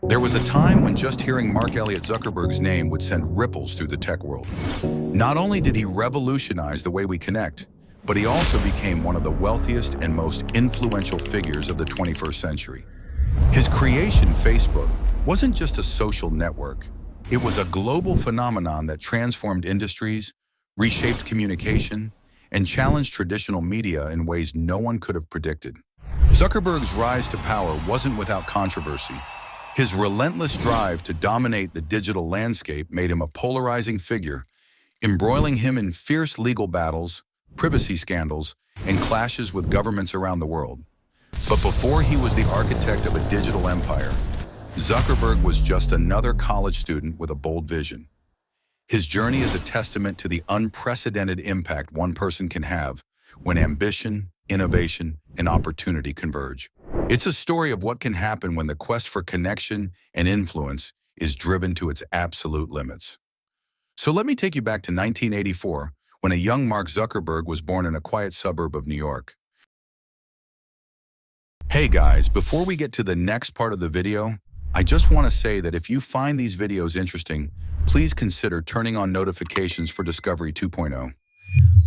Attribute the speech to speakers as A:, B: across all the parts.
A: There was a time when just hearing Mark Elliott Zuckerberg's name would send ripples through the tech world. Not only did he revolutionize the way we connect, but he also became one of the wealthiest and most influential figures of the 21st century. His creation, Facebook, wasn't just a social network. It was a global phenomenon that transformed industries, reshaped communication, and challenged traditional media in ways no one could have predicted. Zuckerberg's rise to power wasn't without controversy. His relentless drive to dominate the digital landscape made him a polarizing figure, embroiling him in fierce legal battles, privacy scandals, and clashes with governments around the world. But before he was the architect of a digital empire, Zuckerberg was just another college student with a bold vision. His journey is a testament to the unprecedented impact one person can have when ambition, innovation, and opportunity converge. It's a story of what can happen when the quest for connection and influence is driven to its absolute limits. So let me take you back to 1984, when a young Mark Zuckerberg was born in a quiet suburb of New York. Hey guys, before we get to the next part of the video, I just want to say that if you find these videos interesting, please consider turning on notifications for Discovery 2.0.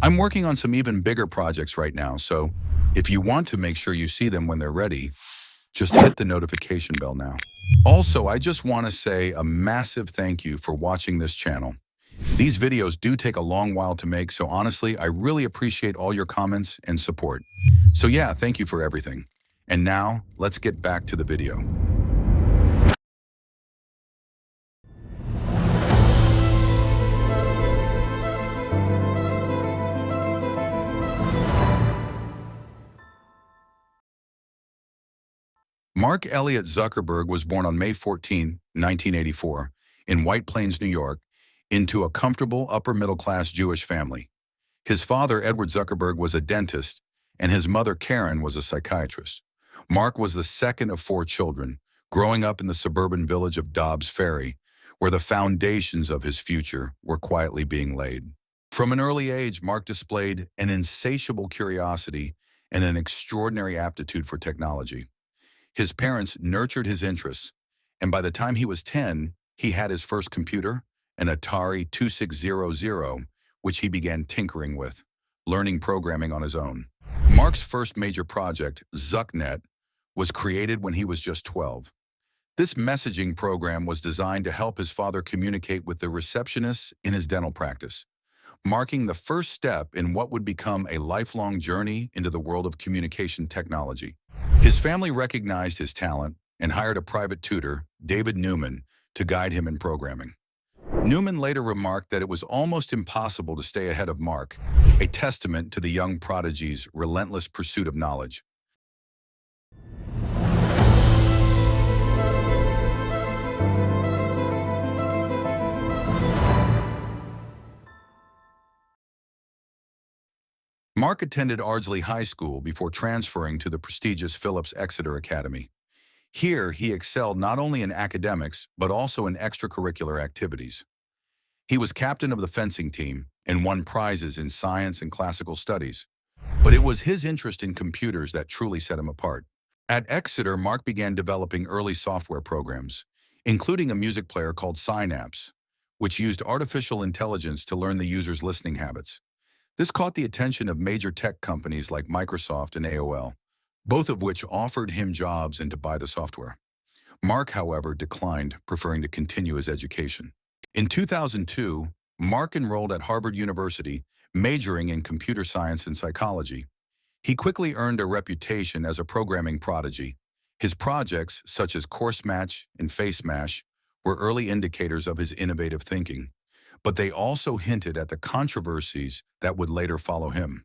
A: I'm working on some even bigger projects right now, so if you want to make sure you see them when they're ready, just hit the notification bell now. Also, I just want to say a massive thank you for watching this channel. These videos do take a long while to make, so honestly, I really appreciate all your comments and support. So yeah, thank you for everything. And now, let's get back to the video. Mark Elliott Zuckerberg was born on May 14, 1984, in White Plains, New York, into a comfortable upper-middle-class Jewish family. His father, Edward Zuckerberg, was a dentist, and his mother, Karen, was a psychiatrist. Mark was the second of 4 children, growing up in the suburban village of Dobbs Ferry, where the foundations of his future were quietly being laid. From an early age, Mark displayed an insatiable curiosity and an extraordinary aptitude for technology. His parents nurtured his interests, and by the time he was 10, he had his first computer, an Atari 2600, which he began tinkering with, learning programming on his own. Mark's first major project, ZuckNet, was created when he was just 12. This messaging program was designed to help his father communicate with the receptionists in his dental practice, marking the first step in what would become a lifelong journey into the world of communication technology. His family recognized his talent and hired a private tutor, David Newman, to guide him in programming. Newman later remarked that it was almost impossible to stay ahead of Mark, a testament to the young prodigy's relentless pursuit of knowledge. Mark attended Ardsley High School before transferring to the prestigious Phillips Exeter Academy. Here, he excelled not only in academics, but also in extracurricular activities. He was captain of the fencing team and won prizes in science and classical studies. But it was his interest in computers that truly set him apart. At Exeter, Mark began developing early software programs, including a music player called Synapse, which used artificial intelligence to learn the user's listening habits. This caught the attention of major tech companies like Microsoft and AOL, both of which offered him jobs and to buy the software. Mark, however, declined, preferring to continue his education. In 2002, Mark enrolled at Harvard University, majoring in computer science and psychology. He quickly earned a reputation as a programming prodigy. His projects, such as CourseMatch and FaceMash, were early indicators of his innovative thinking, but they also hinted at the controversies that would later follow him.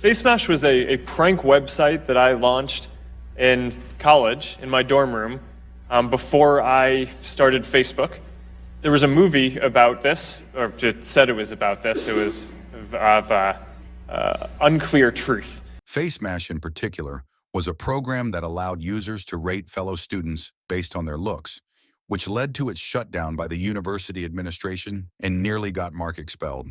B: FaceMash was a prank website that I launched in college, in my dorm room, before I started Facebook. There was a movie about this, or it said it was about this. It was of unclear truth.
A: FaceMash, in particular, was a program that allowed users to rate fellow students based on their looks, which led to its shutdown by the university administration and nearly got Mark expelled.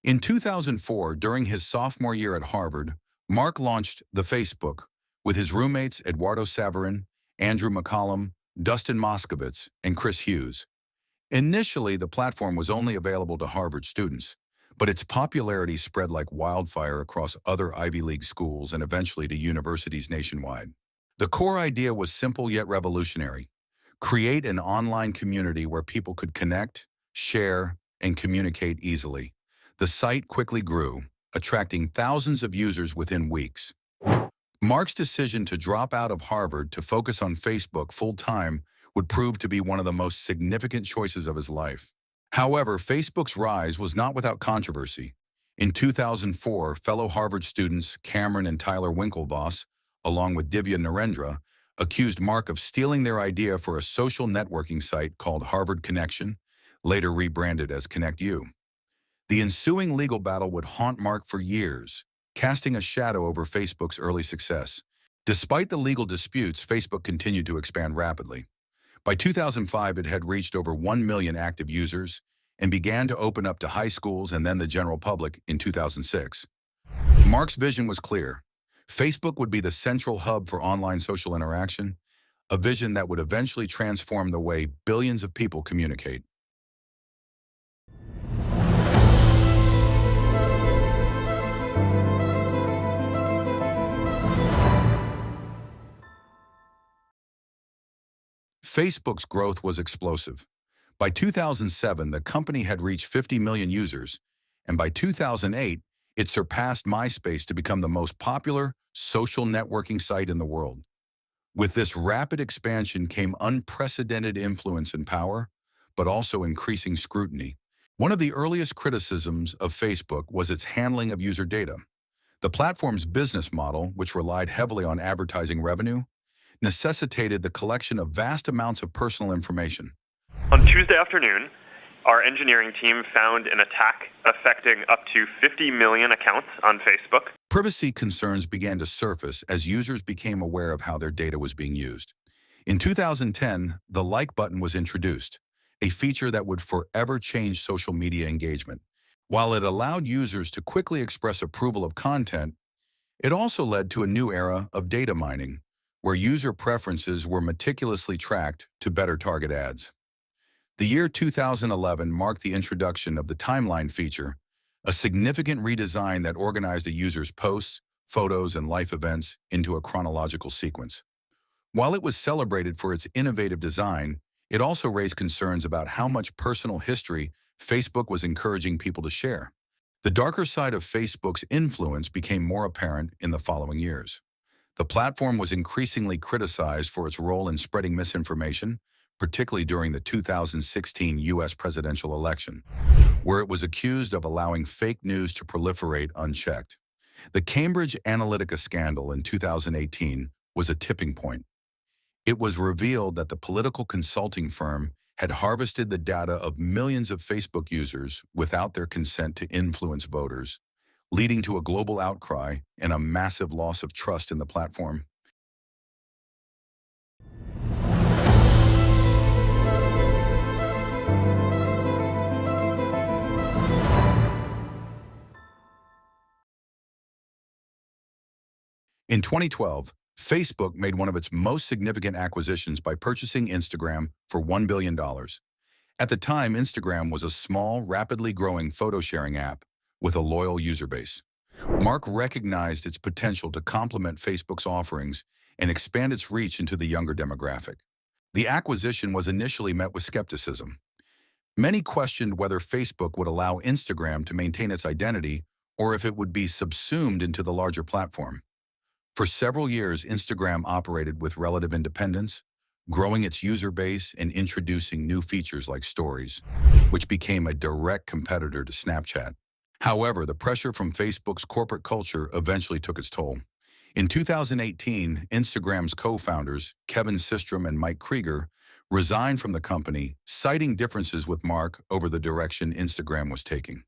A: In 2004, during his sophomore year at Harvard, Mark launched the Facebook with his roommates Eduardo Saverin, Andrew McCollum, Dustin Moskovitz, and Chris Hughes. Initially, the platform was only available to Harvard students, but its popularity spread like wildfire across other Ivy League schools and eventually to universities nationwide. The core idea was simple yet revolutionary: create an online community where people could connect, share, and communicate easily. The site quickly grew, attracting thousands of users within weeks. Mark's decision to drop out of Harvard to focus on Facebook full-time would prove to be one of the most significant choices of his life. However, Facebook's rise was not without controversy. In 2004, fellow Harvard students Cameron and Tyler Winklevoss, along with Divya Narendra, accused Mark of stealing their idea for a social networking site called Harvard Connection, later rebranded as ConnectU. The ensuing legal battle would haunt Mark for years, casting a shadow over Facebook's early success. Despite the legal disputes, Facebook continued to expand rapidly. By 2005, it had reached over 1 million active users and began to open up to high schools and then the general public in 2006. Mark's vision was clear. Facebook would be the central hub for online social interaction, a vision that would eventually transform the way billions of people communicate. Facebook's growth was explosive. By 2007, the company had reached 50 million users, and by 2008, it surpassed MySpace to become the most popular social networking site in the world. With this rapid expansion came unprecedented influence and power, but also increasing scrutiny. One of the earliest criticisms of Facebook was its handling of user data. The platform's business model, which relied heavily on advertising revenue, necessitated the collection of vast amounts of personal information.
C: On Tuesday afternoon, our engineering team found an attack affecting up to 50 million accounts on Facebook.
A: Privacy concerns began to surface as users became aware of how their data was being used. In 2010, the like button was introduced, a feature that would forever change social media engagement. While it allowed users to quickly express approval of content, it also led to a new era of data mining, where user preferences were meticulously tracked to better target ads. The year 2011 marked the introduction of the timeline feature, a significant redesign that organized a user's posts, photos, and life events into a chronological sequence. While it was celebrated for its innovative design, it also raised concerns about how much personal history Facebook was encouraging people to share. The darker side of Facebook's influence became more apparent in the following years. The platform was increasingly criticized for its role in spreading misinformation, particularly during the 2016 U.S. presidential election, where it was accused of allowing fake news to proliferate unchecked. The Cambridge Analytica scandal in 2018 was a tipping point. It was revealed that the political consulting firm had harvested the data of millions of Facebook users without their consent to influence voters, leading to a global outcry and a massive loss of trust in the platform. In 2012, Facebook made one of its most significant acquisitions by purchasing Instagram for $1 billion. At the time, Instagram was a small, rapidly growing photo-sharing app with a loyal user base. Mark recognized its potential to complement Facebook's offerings and expand its reach into the younger demographic. The acquisition was initially met with skepticism. Many questioned whether Facebook would allow Instagram to maintain its identity or if it would be subsumed into the larger platform. For several years, Instagram operated with relative independence, growing its user base and introducing new features like Stories, which became a direct competitor to Snapchat. However, the pressure from Facebook's corporate culture eventually took its toll. In 2018, Instagram's co-founders, Kevin Systrom and Mike Krieger, resigned from the company, citing differences with Mark over the direction Instagram was taking.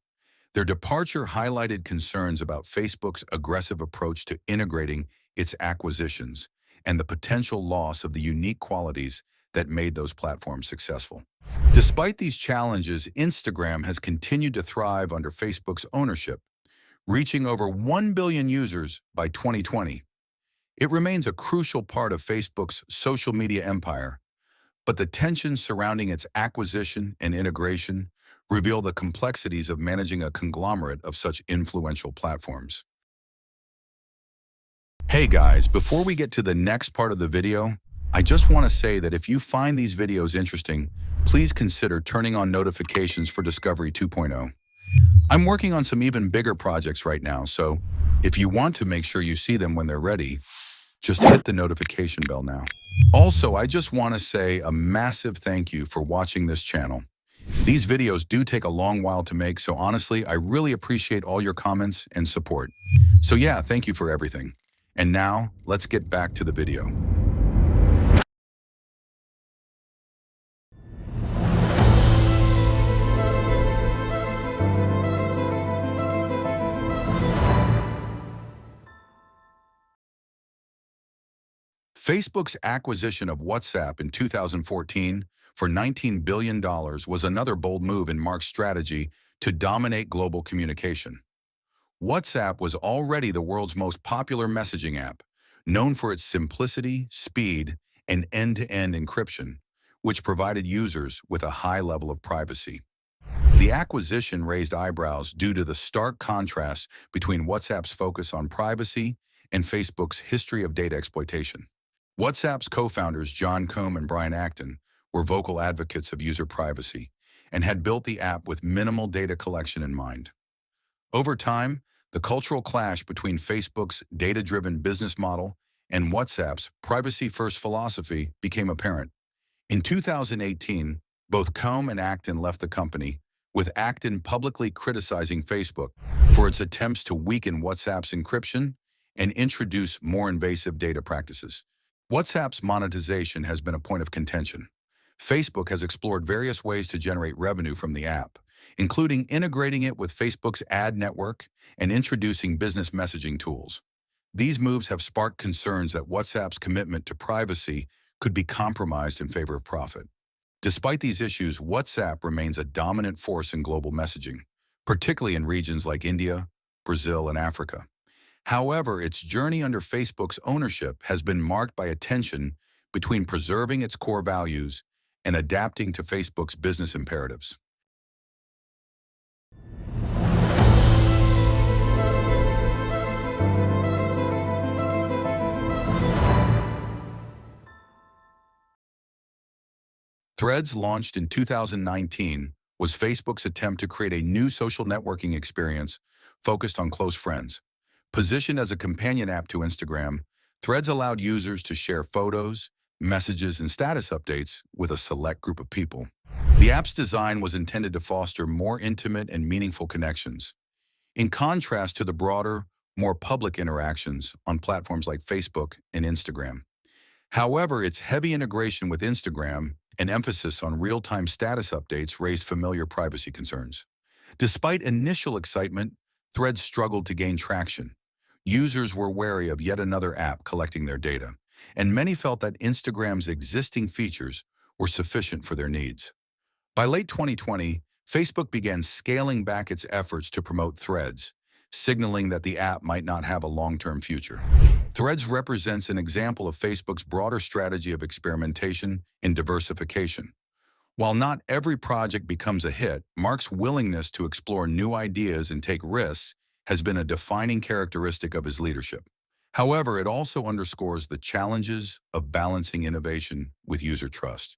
A: Their departure highlighted concerns about Facebook's aggressive approach to integrating its acquisitions and the potential loss of the unique qualities that made those platforms successful. Despite these challenges, Instagram has continued to thrive under Facebook's ownership, reaching over 1 billion users by 2020. It remains a crucial part of Facebook's social media empire, but the tensions surrounding its acquisition and integration reveal the complexities of managing a conglomerate of such influential platforms. Hey guys, before we get to the next part of the video, I just want to say that if you find these videos interesting, please consider turning on notifications for Discovery 2.0. I'm working on some even bigger projects right now, so if you want to make sure you see them when they're ready, just hit the notification bell now. Also, I just want to say a massive thank you for watching this channel. These videos do take a long while to make, so honestly, I really appreciate all your comments and support. So yeah, thank you for everything. And now, let's get back to the video. Facebook's acquisition of WhatsApp in 2014 for $19 billion was another bold move in Mark's strategy to dominate global communication. WhatsApp was already the world's most popular messaging app, known for its simplicity, speed, and end-to-end encryption, which provided users with a high level of privacy. The acquisition raised eyebrows due to the stark contrast between WhatsApp's focus on privacy and Facebook's history of data exploitation. WhatsApp's co-founders John Combe and Brian Acton were vocal advocates of user privacy and had built the app with minimal data collection in mind. Over time, the cultural clash between Facebook's data-driven business model and WhatsApp's privacy-first philosophy became apparent. In 2018, both Combe and Acton left the company, with Acton publicly criticizing Facebook for its attempts to weaken WhatsApp's encryption and introduce more invasive data practices. WhatsApp's monetization has been a point of contention. Facebook has explored various ways to generate revenue from the app, including integrating it with Facebook's ad network and introducing business messaging tools. These moves have sparked concerns that WhatsApp's commitment to privacy could be compromised in favor of profit. Despite these issues, WhatsApp remains a dominant force in global messaging, particularly in regions like India, Brazil, and Africa. However, its journey under Facebook's ownership has been marked by a tension between preserving its core values and adapting to Facebook's business imperatives. Threads, launched in 2019, was Facebook's attempt to create a new social networking experience focused on close friends. Positioned as a companion app to Instagram, Threads allowed users to share photos, messages, and status updates with a select group of people. The app's design was intended to foster more intimate and meaningful connections, in contrast to the broader, more public interactions on platforms like Facebook and Instagram. However, its heavy integration with Instagram and emphasis on real-time status updates raised familiar privacy concerns. Despite initial excitement, Threads struggled to gain traction. Users were wary of yet another app collecting their data, and many felt that Instagram's existing features were sufficient for their needs. By late 2020, Facebook began scaling back its efforts to promote Threads, signaling that the app might not have a long-term future. Threads represents an example of Facebook's broader strategy of experimentation and diversification. While not every project becomes a hit, Mark's willingness to explore new ideas and take risks has been a defining characteristic of his leadership. However, it also underscores the challenges of balancing innovation with user trust.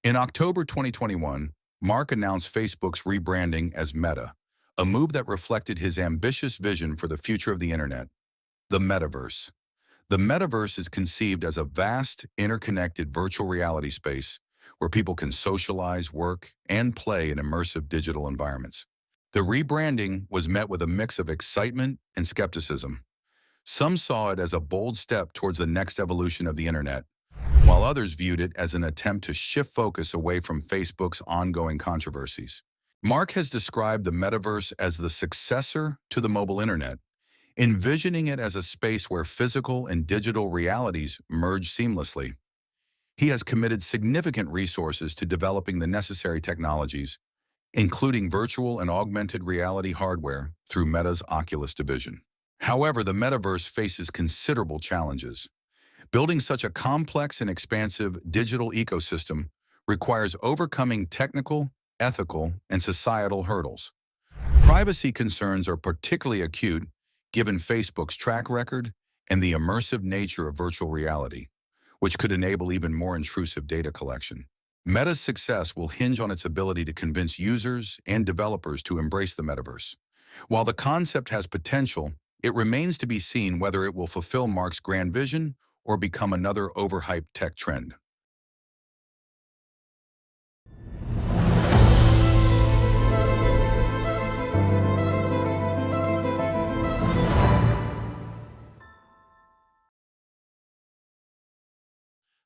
A: In October 2021, Mark announced Facebook's rebranding as Meta, a move that reflected his ambitious vision for the future of the internet, the metaverse. The metaverse is conceived as a vast, interconnected virtual reality space where people can socialize, work, and play in immersive digital environments. The rebranding was met with a mix of excitement and skepticism. Some saw it as a bold step towards the next evolution of the internet, while others viewed it as an attempt to shift focus away from Facebook's ongoing controversies. Mark has described the metaverse as the successor to the mobile internet, envisioning it as a space where physical and digital realities merge seamlessly. He has committed significant resources to developing the necessary technologies, including virtual and augmented reality hardware through Meta's Oculus division. However, the metaverse faces considerable challenges. Building such a complex and expansive digital ecosystem requires overcoming technical, ethical, and societal hurdles. Privacy concerns are particularly acute given Facebook's track record and the immersive nature of virtual reality, which could enable even more intrusive data collection. Meta's success will hinge on its ability to convince users and developers to embrace the metaverse. While the concept has potential, it remains to be seen whether it will fulfill Mark's grand vision or become another overhyped tech trend.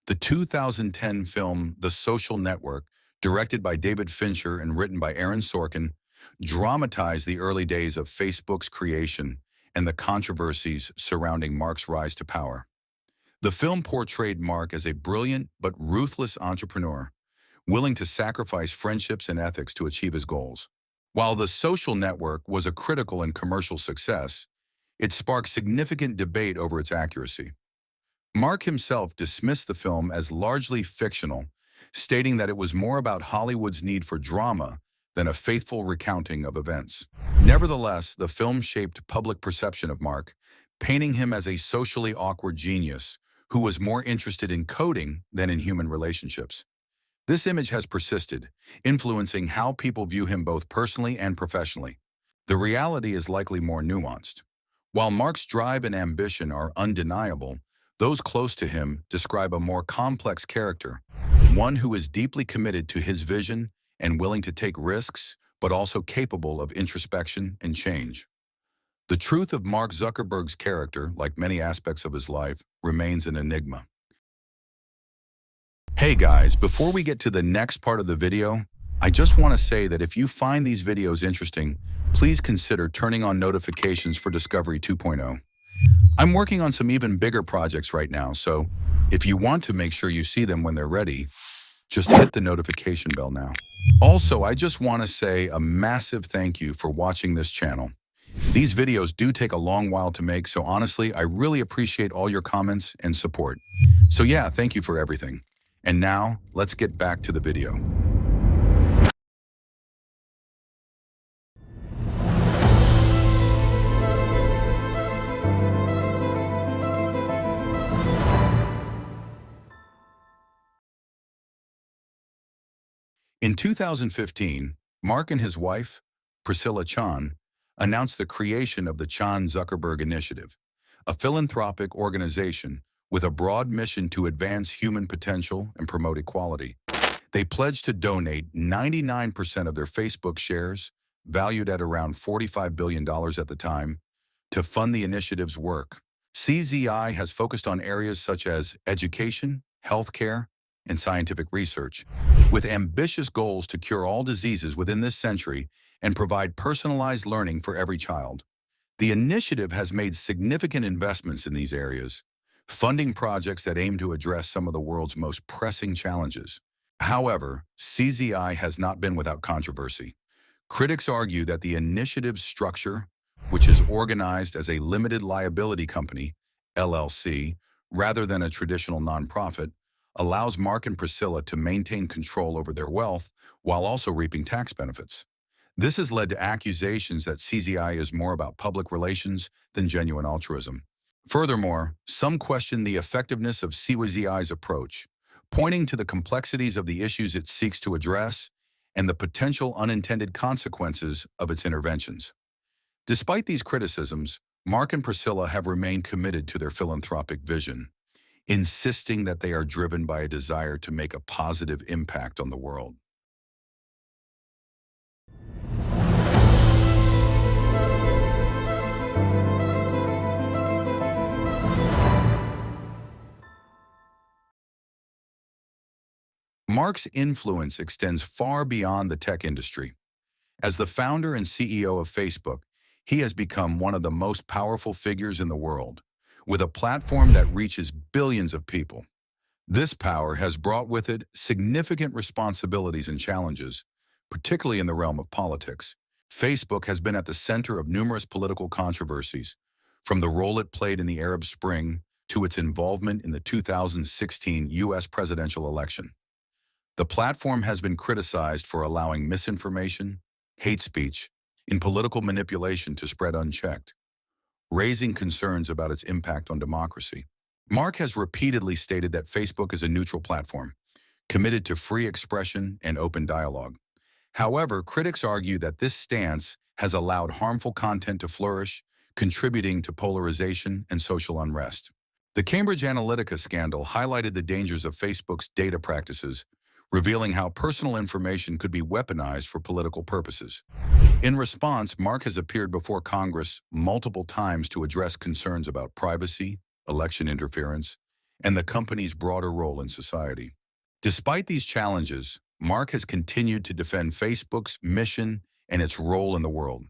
A: The 2010 film The Social Network, directed by David Fincher and written by Aaron Sorkin, dramatized the early days of Facebook's creation and the controversies surrounding Mark's rise to power. The film portrayed Mark as a brilliant but ruthless entrepreneur, willing to sacrifice friendships and ethics to achieve his goals. While The Social Network was a critical and commercial success, it sparked significant debate over its accuracy. Mark himself dismissed the film as largely fictional, stating that it was more about Hollywood's need for drama than a faithful recounting of events. Nevertheless, the film shaped public perception of Mark, painting him as a socially awkward genius who was more interested in coding than in human relationships. This image has persisted, influencing how people view him both personally and professionally. The reality is likely more nuanced. While Mark's drive and ambition are undeniable, those close to him describe a more complex character, one who is deeply committed to his vision and willing to take risks, but also capable of introspection and change. The truth of Mark Zuckerberg's character, like many aspects of his life, remains an enigma. Hey guys, before we get to the next part of the video, I just want to say that if you find these videos interesting, please consider turning on notifications for Discovery 2.0. I'm working on some even bigger projects right now, so if you want to make sure you see them when they're ready, just hit the notification bell now. Also, I just want to say a massive thank you for watching this channel. These videos do take a long while to make, so honestly, I really appreciate all your comments and support. So yeah, thank you for everything. And now, let's get back to the video. In 2015, Mark and his wife, Priscilla Chan, announced the creation of the Chan-Zuckerberg Initiative, a philanthropic organization with a broad mission to advance human potential and promote equality. They pledged to donate 99% of their Facebook shares, valued at around $45 billion at the time, to fund the initiative's work. CZI has focused on areas such as education, healthcare, and scientific research, with ambitious goals to cure all diseases within this century and provide personalized learning for every child. The initiative has made significant investments in these areas, funding projects that aim to address some of the world's most pressing challenges. However, CZI has not been without controversy. Critics argue that the initiative's structure, which is organized as a limited liability company, LLC, rather than a traditional nonprofit, allows Mark and Priscilla to maintain control over their wealth while also reaping tax benefits. This has led to accusations that CZI is more about public relations than genuine altruism. Furthermore, some question the effectiveness of CZI's approach, pointing to the complexities of the issues it seeks to address and the potential unintended consequences of its interventions. Despite these criticisms, Mark and Priscilla have remained committed to their philanthropic vision, insisting that they are driven by a desire to make a positive impact on the world. Mark's influence extends far beyond the tech industry. As the founder and CEO of Facebook, he has become one of the most powerful figures in the world, with a platform that reaches billions of people. This power has brought with it significant responsibilities and challenges, particularly in the realm of politics. Facebook has been at the center of numerous political controversies, from the role it played in the Arab Spring to its involvement in the 2016 U.S. presidential election. The platform has been criticized for allowing misinformation, hate speech, and political manipulation to spread unchecked, raising concerns about its impact on democracy. Mark has repeatedly stated that Facebook is a neutral platform, committed to free expression and open dialogue. However, critics argue that this stance has allowed harmful content to flourish, contributing to polarization and social unrest. The Cambridge Analytica scandal highlighted the dangers of Facebook's data practices, revealing how personal information could be weaponized for political purposes. In response, Mark has appeared before Congress multiple times to address concerns about privacy, election interference, and the company's broader role in society. Despite these challenges, Mark has continued to defend Facebook's mission and its role in the world.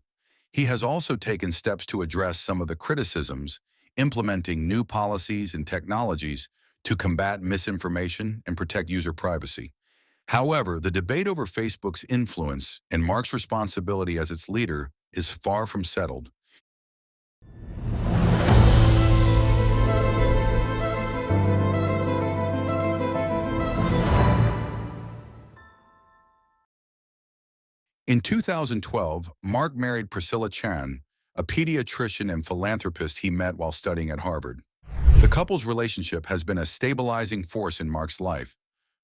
A: He has also taken steps to address some of the criticisms, implementing new policies and technologies to combat misinformation and protect user privacy. However, the debate over Facebook's influence and Mark's responsibility as its leader is far from settled. In 2012, Mark married Priscilla Chan, a pediatrician and philanthropist he met while studying at Harvard. The couple's relationship has been a stabilizing force in Mark's life,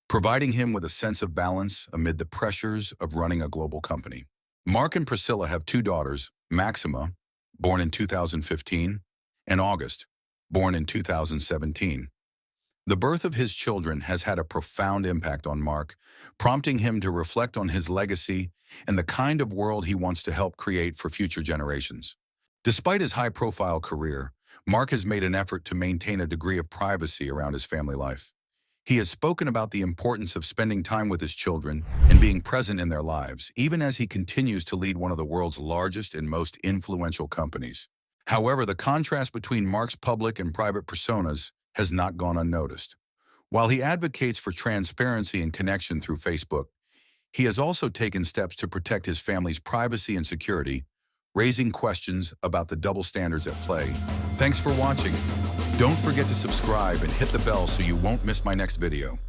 A: providing him with a sense of balance amid the pressures of running a global company. Mark and Priscilla have two daughters, Maxima, born in 2015, and August, born in 2017. The birth of his children has had a profound impact on Mark, prompting him to reflect on his legacy and the kind of world he wants to help create for future generations. Despite his high-profile career, Mark has made an effort to maintain a degree of privacy around his family life. He has spoken about the importance of spending time with his children and being present in their lives, even as he continues to lead one of the world's largest and most influential companies. However, the contrast between Mark's public and private personas has not gone unnoticed. While he advocates for transparency and connection through Facebook, he has also taken steps to protect his family's privacy and security, raising questions about the double standards at play. Thanks for watching. Don't forget to subscribe and hit the bell so you won't miss my next video.